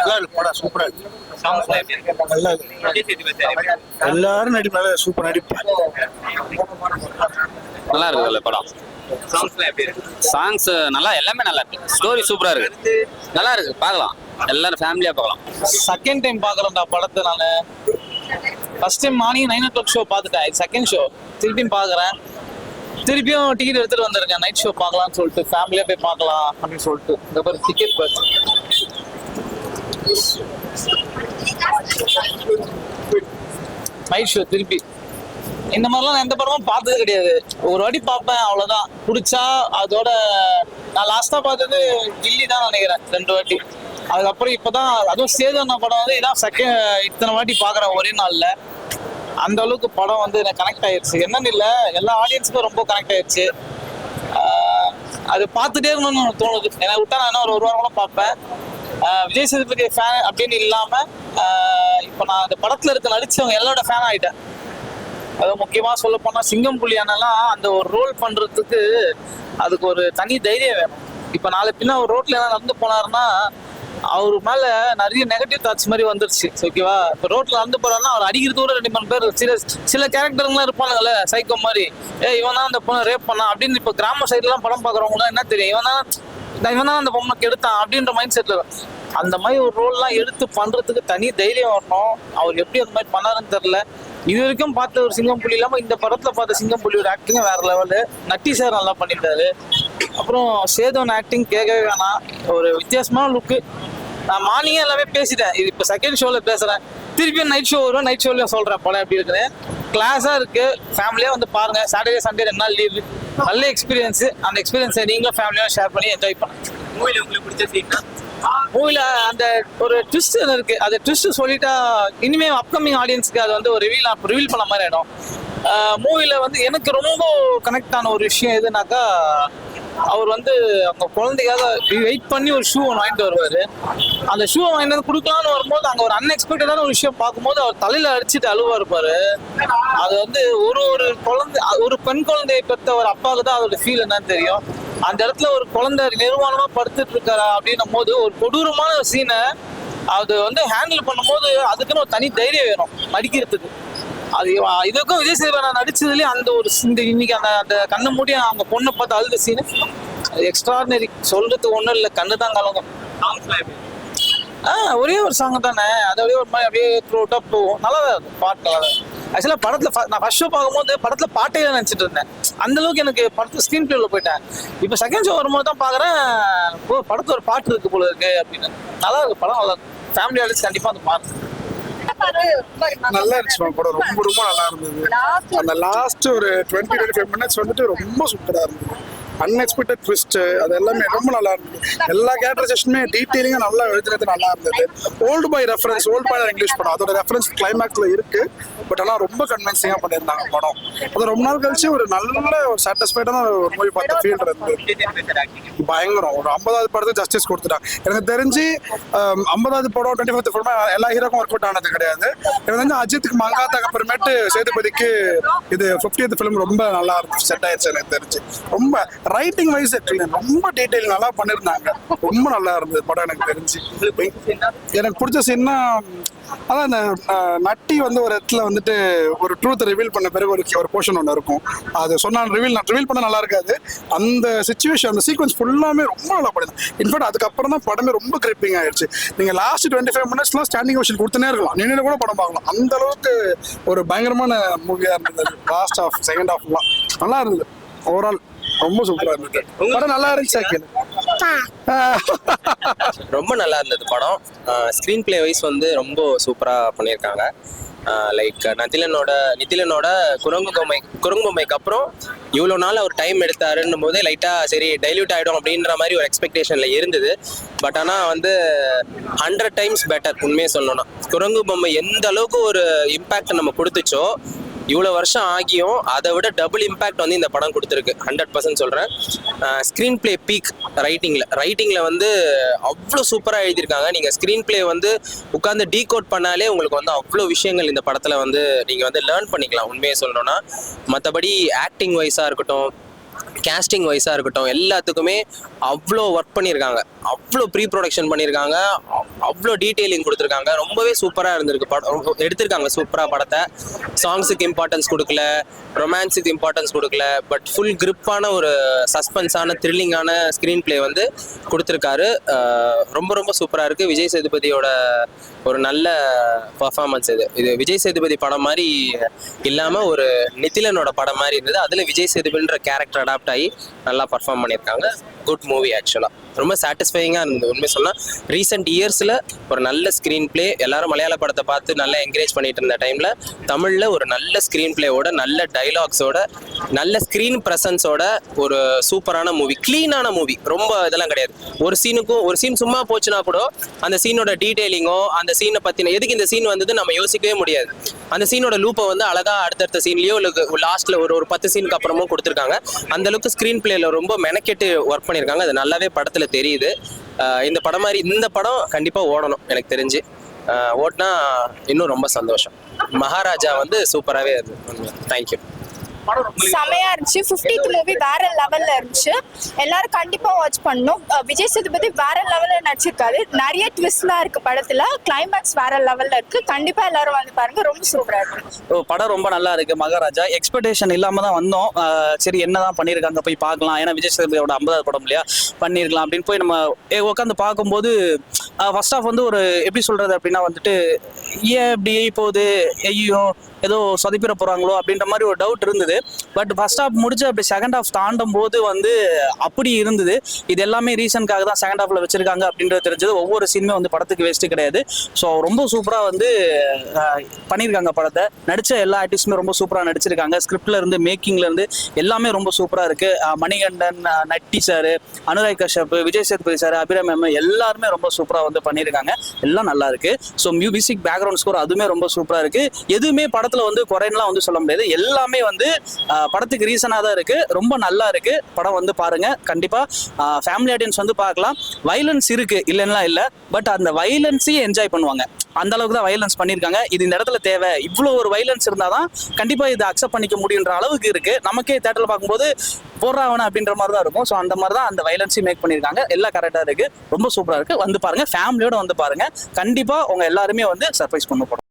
நல்லா இருக்கு படம், சூப்பரா இருக்கு. சாங்ஸ்லாம் எப்படி இருக்கு? நல்லா இருக்கு. விஜய் சேதுபதி சார் எப்படி இருக்கு? எல்லாரும் நடிப்பாங்க, சூப்பர் நடிப்பு. நல்லா இருக்குல்ல படம். சாங்ஸ்லாம் எப்படி இருக்கு? சாங்ஸ் நல்லா, எல்லாமே நல்லா இருக்கு. ஸ்டோரி சூப்பரா இருக்கு, நல்லா இருக்கு, பார்க்கலாம். எல்லாரும் ஃபேமிலியா பார்க்கலாம். செகண்ட் டைம் பார்க்குறேன்டா படத்தை. நான் first time morning 9 o'clock show பார்த்துட்டேன். இது செகண்ட் ஷோ திருப்பியும் பார்க்குறேன். திருப்பியும் டிக்கெட் எடுத்துட்டு வந்திருக்கேன். நைட் ஷோ பார்க்கலாம்னு சொல்லிட்டு, ஃபேமிலியா போய் பார்க்கலாம் அப்படின்னு சொல்லிட்டு. இந்த மாதிரி டிக்கெட் பார்த்து நைட் ஷோ திருப்பி இந்த மாதிரிலாம் நான் எந்த படமும் பார்த்தது கிடையாது. ஒரு வாட்டி பார்ப்பேன், அவ்வளோதான். பிடிச்சா அதோட. நான் லாஸ்ட்டாக பார்த்தது கில்லி தான் நினைக்கிறேன், 2 வாட்டி. அதுக்கப்புறம் இப்போதான், அதுவும் சேதுவண்ணா படம் வந்து இதான் இத்தனை வாட்டி பார்க்குறேன் ஒரே நாளில். அந்த அளவுக்கு படம் வந்து எனக்கு கனெக்ட் ஆயிடுச்சு. என்னன்னு இல்லை, எல்லா ஆடியன்ஸுக்கும் ரொம்ப கனெக்ட் ஆயிடுச்சு. அது பார்த்துட்டே இருக்கணும்னு தோணுது. என்னை விட்டா நான் இன்னும் ஒரு வாரம் கூட பார்ப்பேன். விஜய் சேதுபதி ஃபேன் அப்படின்னு இல்லாமல் இப்போ நான் அந்த படத்தில் இருக்க நடிச்சவங்க எல்லாரோட ஃபேன் ஆகிட்டேன். அது முக்கியமாக சொல்ல போனால் சிங்கம் புலியானலாம் அந்த ஒரு ரோல் பண்ணுறதுக்கு அதுக்கு ஒரு தனி தைரியம் வேணும். இப்போ நாளை பின்ன ஒரு ரோட்டில் என்ன நடந்து போனாருன்னா அவர் மேலே நிறைய நெகட்டிவ் தாட்ஸ் மாதிரி வந்துருச்சு. ஓகேவா? இப்போ ரோட்டில் நடந்து போறாருன்னா அவர் அடிக்கிறது கூட 2-3 பேர் சில கேரக்டருங்களாம் இருப்பானுங்கல்ல, சைக்கோ மாதிரி. இவன் தான் அந்த பொண்ணை ரேப் பண்ணான் அப்படின்னு. இப்போ கிராம சைட்லாம் படம் பார்க்குறவங்களாம் என்ன தெரியும், இவன் தான் அந்த பொண்ணை கெடுத்தான் அப்படின்ற மைண்ட் செட்டில். அந்த மாதிரி ஒரு ரோல்லாம் எடுத்து பண்ணுறதுக்கு தனி தைரியம் வரணும். அவர் எப்படி அந்த மாதிரி பண்ணாருன்னு தெரில. இது வரைக்கும் பார்த்த ஒரு சிங்கம் புலி இல்லாமல் இந்த படத்தில் பார்த்த சிங்கம் புலியோட ஆக்டிங்கும் வேற லெவலு. நட்டி சார் நல்லா பண்ணிட்டாரு. அப்புறம் சேதுவன் ஆக்டிங் கேட்கவே வேணாம், ஒரு வித்தியாசமான லுக்கு. நான் மார்னிங்கே எல்லாமே பேசிட்டேன். இது இப்போ செகண்ட் ஷோவில் பேசுகிறேன். திருப்பியும் நைட் ஷோ வரும், நைட் ஷோலையும் சொல்கிறேன் படம் எப்படி இருக்குன்னு. கிளாஸாக இருக்குது, ஃபேமிலியாக வந்து பாருங்கள். சாட்டர்டே சண்டே 2 நாள் லீவு, நல்ல எக்ஸ்பீரியன்ஸு. அந்த எக்ஸ்பீரியன்ஸை நீங்களும் ஃபேமிலியாக ஷேர் பண்ணி என்ஜாய் பண்ணுங்க. மூவில உங்களுக்கு பிடிச்ச சீன்னா? மூவில அந்த ஒரு ட்விஸ்ட் இருக்கு. அந்த ட்விஸ்ட் சொல்லிட்டா இனிமே அப்கமிங் ஆடியன்ஸ்க்கு அது வந்து ஒரு ரிவீல் பண்ண மாதிரி ஆயிடும். மூவில வந்து எனக்கு ரொம்ப கனெக்ட் ஆன ஒரு விஷயம் எதுனாக்கா, அவர் வந்து அவங்க குழந்தைக்காக வெயிட் பண்ணி ஒரு ஷூ ஒன்று வாங்கிட்டு வருவார். அந்த ஷூவை வாங்கிட்டு வந்து கொடுக்கலான்னு வரும்போது அங்கே ஒரு அன்எக்ஸ்பெக்டடான ஒரு விஷயம் பார்க்கும்போது அவர் தலையில் அடிச்சுட்டு அழுவா இருப்பார். அது வந்து ஒரு பெண் குழந்தையை பெற்ற ஒரு அப்பாவுக்கு தான் அதோட ஃபீல் என்னன்னு தெரியும். அந்த இடத்துல ஒரு குழந்தை நிர்வாணமாக படுத்துட்டு இருக்காரா அப்படின்னும் போது ஒரு கொடூரமான சீனை அது வந்து ஹேண்டில் பண்ணும்போது அதுக்குன்னு ஒரு தனி தைரியம் வேணும் நடிக்கிறதுக்கு. அது இதுக்கும் விஜய் சேதுபதி நடிச்சதுலேயே அந்த ஒரு இன்னைக்கு அந்த கண்ணை மூடி அவங்க பொண்ணை பார்த்து அழுத சீனு எக்ஸ்ட்ராடினரி. சொல்றதுக்கு ஒன்றும் இல்லை, கண்ணு தான் கலங்கும். ஒரே ஒரு சாங் தானே, அது அப்படியே ஒரு மாதிரி அப்படியே த்ரோட்டா போகும். நல்லா தான் இருக்கும், பாட்டு நல்லா தான். ஆக்சுவலாக படத்தில் நான் ஃபர்ஸ்ட் ஷோ பார்க்கும்போது படத்தில் பாட்டே நினச்சிட்டு இருந்தேன். அந்த அளவுக்கு எனக்கு படத்தில் ஸ்க்ரீன் பிளேல போயிட்டேன். இப்போ செகண்ட் ஷோ வரும்போது தான் பார்க்குறேன், படத்தில் ஒரு பாட்டு இருக்கு போல இருக்கு அப்படின்னு. நல்லா இருக்கு படம், நல்லா இருக்கு. ஃபேமிலி ஆடியன்ஸ் கண்டிப்பாக அந்த பாட்டு நல்லா இருந்துச்சு படம், ரொம்ப ரொம்ப நல்லா இருந்தது. அந்த லாஸ்ட் ஒரு 20-25 மினிட்ஸ் வந்துட்டு ரொம்ப சூப்பரா இருந்தது. அன்எக்ஸ்பெக்டட் ட்விஸ்ட், அது எல்லாமே ரொம்ப நல்லா இருந்தது. எல்லா கேரக்டரைசேஷனுமே டீட்டெயிலிங்காக நல்லா எழுதுறது நல்லா இருந்தது. Old boy reference, old boy English படம், அதோட ரெஃபரன்ஸ் கிளைமேக்ஸ்ல இருக்கு. பட் ஆனால் ரொம்ப கன்வின்சிங்காக பண்ணியிருந்தாங்க படம். அது ரொம்ப நாள் கழிச்சு ஒரு நல்ல ஒரு சாட்டிஸ்ஃபைடான ஒரு மூவி பார்த்த ஃபீல் இருந்தது. பயங்கரம். ஒரு 50வது படத்துக்கு ஜஸ்டிஸ் கொடுத்துட்டாங்க. எனக்கு தெரிஞ்சு 50வது படம் 25th படம் எல்லா ஹீரோக்கும் ஒர்க் அவுட் ஆனது கிடையாது. எனக்கு தெரிஞ்சு அஜித்துக்கு மங்காத்தாக்கு அப்புறமேட்டு சேதுபதிக்கு இது 50th ஃபிலிம் ரொம்ப நல்லா இருந்துச்சு, செட் ஆயிடுச்சு. எனக்கு தெரிஞ்சு ரொம்ப ரைட்டிங் வைஸ் ரொம்ப டீடைல் நல்லா பண்ணிருந்தாங்க. ரொம்ப நல்லா இருந்தது படம். எனக்கு தெரிஞ்சு எனக்கு பிடிச்ச சீன்னா அதான் இந்த நட்டி வந்து ஒரு இடத்துல வந்துட்டு ஒரு ட்ரூத் ரிவீல் பண்ண பிறகு ஒரு போர்ஷன் ஒன்று இருக்கும். அது சொன்னா ரிவீல் பண்ண நல்லா இருக்காது. அந்த சிச்சுவேஷன், அந்த சீக்வன்ஸ் ஃபுல்லாமே ரொம்ப நல்லா பண்ணிருந்தேன். இன்ஃபேக்ட் அதுக்கப்புறம் தான் படமே ரொம்ப கிரிப்பிங் ஆயிடுச்சு. நீங்க லாஸ்ட் 25 மினிட்ஸ்லாம் ஸ்டாண்டிங் ஓஷன் கொடுத்துனே இருக்கலாம், நின்று கூட படம் பார்க்கலாம். அந்த அளவுக்கு ஒரு பயங்கரமான மூவியா இருந்தது. லாஸ்ட் ஹாஃப் செகண்ட் ஹாஃப்லாம் நல்லா இருந்தது. ஓவரால் ரொம்ப சூப்பரா இருந்தது படம். நல்லா இருந்துச்சு. ரொம்ப நல்லா இருந்தது படம். ஸ்க்ரீன் பிளே வைஸ் வந்து ரொம்ப சூப்பரா பண்ணியிருக்காங்க. லைக் நிதிலனோட குரங்கு பொம்மைக்கு அப்புறம் இவ்வளோ நாள் அவர் டைம் எடுத்தாருன்னும் போதே லைட்டாக சரி டைல்யூட் ஆகிடும் அப்படின்ற மாதிரி ஒரு எக்ஸ்பெக்டேஷனில் இருந்தது. பட் ஆனால் வந்து 100 times பெட்டர். உண்மையை சொல்லணும்னா குரங்கு பொம்மை எந்த அளவுக்கு ஒரு இம்பேக்ட் நம்ம கொடுத்துச்சோ இவ்வளோ வருஷம் ஆகியும் அதை விட டபுள் இம்பேக்ட் வந்து இந்த படம் கொடுத்துருக்கு. 100% சொல்கிறேன். Screen play peak. ரைட்டிங்கில் வந்து அவ்வளோ சூப்பராக எழுதியிருக்காங்க. நீங்கள் ஸ்க்ரீன் பிளே வந்து உட்காந்து டீகோட் பண்ணாலே உங்களுக்கு வந்து அவ்வளோ விஷயங்கள் இந்த படத்தில் வந்து நீங்கள் வந்து லேர்ன் பண்ணிக்கலாம். உண்மையை சொல்லணும்னா மற்றபடி ஆக்டிங் வைஸாக இருக்கட்டும், கேஸ்டிங் வைஸாக இருக்கட்டும், எல்லாத்துக்குமே அவ்வளோ ஒர்க் பண்ணியிருக்காங்க, அவ்வளோ ப்ரீ ப்ரொடக்ஷன் பண்ணியிருக்காங்க, அவ்வளோ டீட்டெயிலிங் கொடுத்துருக்காங்க. ரொம்பவே சூப்பராக இருந்திருக்கு படம். எடுத்திருக்காங்க சூப்பராக படத்தை. சாங்ஸுக்கு இம்பார்ட்டன்ஸ் கொடுக்கல, ரொமான்ஸுக்கு இம்பார்ட்டன்ஸ் கொடுக்கல, பட் ஃபுல் கிரிப்பான ஒரு சஸ்பென்ஸான த்ரில்லிங்கான ஸ்க்ரீன் பிளே வந்து கொடுத்துருக்காரு. ரொம்ப ரொம்ப சூப்பராக இருக்குது. விஜய் சேதுபதியோட ஒரு நல்ல பர்ஃபார்மன்ஸ் இது விஜய் சேதுபதி படம் மாதிரி இல்லாமல் ஒரு நிதிலனோட படம் மாதிரி இருந்தது. அதில் விஜய் சேதுபதின்ற கேரக்டர் அடாப்ட் ஆகி நல்லா பர்ஃபார்ம் பண்ணியிருக்காங்க. குட் மூவி ஆக்சுவலாக. ரொம்ப சாட்டிஸ்ஃபைங்காக இருந்தது. உண்மை சொன்னால் ரீசெண்ட் இயர்ஸில் ஒரு நல்ல ஸ்க்ரீன் பிளே. எல்லாரும் மலையாள படத்தை பார்த்து நல்லா என்கரேஜ் பண்ணிட்டு இருந்த டைமில் தமிழில் ஒரு நல்ல ஸ்க்ரீன் பிளேவோட, நல்ல டைலாக்ஸோட, நல்ல ஸ்க்ரீன் ப்ரெசன்ஸோட ஒரு சூப்பரான மூவி. க்ளீனான மூவி. ரொம்ப இதெல்லாம் கிடையாது. ஒரு சீன் சும்மா போச்சுன்னா கூட அந்த சீனோட டீட்டெயிலிங்கோ, அந்த சீனை பற்றின எதுக்கு இந்த சீன் வந்தது நம்ம யோசிக்கவே முடியாது. அந்த சீனோட லூப்பை வந்து அழகாக அடுத்தடுத்த சீன்லேயோ இல்லை லாஸ்ட்டில் ஒரு 10 சீனுக்கு அப்புறமும் கொடுத்துருக்காங்க. அந்த அளவுக்கு ஸ்க்ரீன் பிளேல ரொம்ப மெனக்கெட்டு ஒர்க் பண்ணியிருக்காங்க. அது நல்லாவே படத்தில் தெரியுது. இந்த படம் மாதிரி இந்த படம் கண்டிப்பாக ஓடணும் எனக்கு தெரிஞ்சு. ஓட்டினா இன்னும் ரொம்ப சந்தோஷம். மகாராஜா வந்து சூப்பராகவே இருந்தது. தேங்க்யூ. செமையா இருந்துச்சு. 50th மூவி வேற லெவல்ல இருந்துச்சு. எல்லாரும் கண்டிப்பா வாட்ச் பண்ணணும். விஜய் சேதுபதி வேற லெவல்ல நடிச்சிருக்காரு. நிறைய ட்விஸ்ட்லாம் இருக்கு படத்துல. கிளைமேக்ஸ் வேற லெவல்ல இருக்கு. கண்டிப்பா எல்லாரும் வந்து பாருங்க. ரொம்ப சூப்பரா இருக்கு. படம் ரொம்ப நல்லா இருக்கு. மகாராஜா எக்ஸ்பெக்டேஷன் இல்லாம தான் வந்தோம். சரி என்னதான் பண்ணியிருக்காங்க போய் பார்க்கலாம். ஏன்னா விஜய் சேதுபதியோட 50வது படம் இல்லையா, பண்ணியிருக்கலாம் அப்படின்னு போய் நம்ம உட்காந்து பார்க்கும்போது ஃபர்ஸ்ட் ஆஃப் வந்து ஒரு எப்படி சொல்றது அப்படின்னா வந்துட்டு ஏன் இப்படி போகுது, ஐயோ ஏதோ சொதப்பிட போறாங்களோ அப்படின்ற மாதிரி ஒரு டவுட் இருந்தது. பட் ஃபர்ஸ்ட் ஹாஃப் முடிச்சு அப்படி செகண்ட் ஹாஃப் தாண்டும் போது வந்து அப்படி இருந்தது. இது எல்லாமே ரீசனுக்காக தான் செகண்ட் ஹாஃப்ல வச்சிருக்காங்க அப்படின்றது தெரிஞ்சது. ஒவ்வொரு சீனுமே வந்து படத்துக்கு வேஸ்ட் கிடையாது. ஸோ ரொம்ப சூப்பரா வந்து பண்ணியிருக்காங்க படத்தை. நடிச்ச எல்லா ஆர்டிஸ்டுமே ரொம்ப சூப்பரா நடிச்சிருக்காங்க. ஸ்கிரிப்ட்ல இருந்து மேக்கிங்ல இருந்து எல்லாமே ரொம்ப சூப்பரா இருக்கு. Manikandan, Natty sir, Anurag Kashyap, Vijay Sethupathi sir, Abhiram ma'am எல்லாருமே ரொம்ப சூப்பரா வந்து பண்ணியிருக்காங்க. எல்லாம் நல்லா இருக்கு. ஸோ மியூசிக் பேக்ரவுண்ட் ஸ்கோர் அதுவுமே ரொம்ப சூப்பரா இருக்கு. எதுவுமே படத்துல வந்து குறைலாம் வந்து சொல்ல முடியாது. எல்லாமே வந்து படத்துக்கு ரீசனா தான் இருக்கு. ரொம்ப நல்லா இருக்கு. படம் வந்து பாருங்க. கண்டிப்பா ஃபேமிலி ஆடியன்ஸ் வந்து பார்க்கலாம். வயலன்ஸ் இருக்கு இல்லைன்னா இல்ல, பட் அந்த வயலன்ஸையும் என்ஜாய் பண்ணுவாங்க. அந்த அளவுக்கு தான் வயலன்ஸ் பண்ணியிருக்காங்க. இது இந்த இடத்துல தேவை. இவ்வளோ ஒரு வயலன்ஸ் இருந்தாதான் கண்டிப்பா இதை அக்செப்ட் பண்ணிக்க முடியுன்ற அளவுக்கு இருக்கு. நமக்கே தேட்டர்ல பார்க்கும்போது போடுறாவன அப்படின்ற மாதிரி தான் இருக்கும். ஸோ அந்த மாதிரி தான் அந்த வயலன்ஸையும் மேக் பண்ணியிருக்காங்க. எல்லாம் கரெக்டா இருக்கு. ரொம்ப சூப்பரா இருக்கு. வந்து பாருங்க. ஃபேமிலியோட வந்து பாருங்க. கண்டிப்பா உங்க எல்லாருமே வந்து சர்ப்ரைஸ் பண்ண போறோம்.